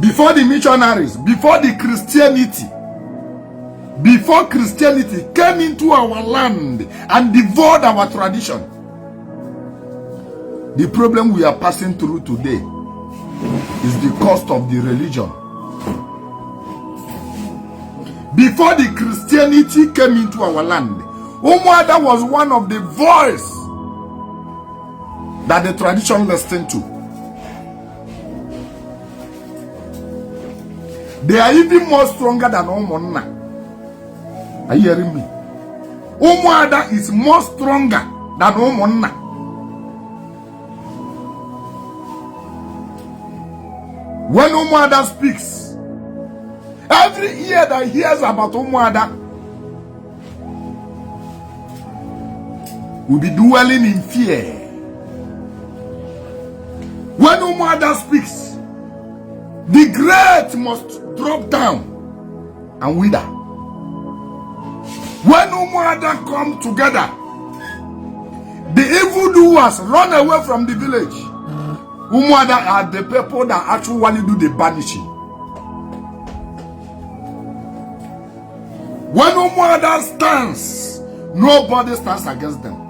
before the missionaries, before Christianity came into our land and devoured our tradition. The problem we are passing through today is the cost of the religion. Before the Christianity came into our land, Umuada was one of the voices that the tradition listened to. They are even more stronger than Umunna. Are you hearing me? Umuada is more stronger than Umunna. When Umuada speaks, every ear that hears about Umuada will be dwelling in fear. When Umuada speaks, the great must drop down and wither. When Umuada come together, the evildoers run away from the village. Umuada are the people that actually do the banishing. When Umuada stands, nobody stands against them.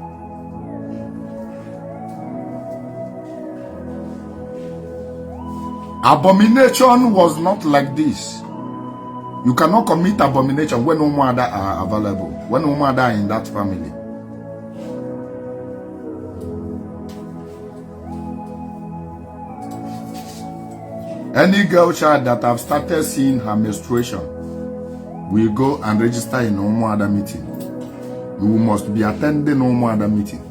Abomination was not like this. You cannot commit abomination when Umuada are available, when Umuada are in that family. Any girl child that have started seeing her menstruation will go and register in Umuada meeting. You must be attending Umuada meeting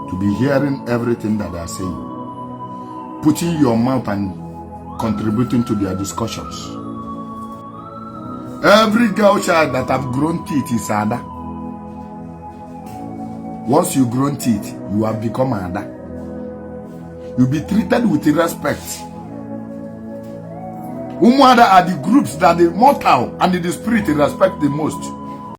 to be hearing everything that they are saying, putting your mouth and contributing to their discussions. Every girl child that have grown teeth is Ada. Once you grown teeth, you have become Ada. You'll be treated with respect. Umuada are the groups that the mortal and the spirit respect the most.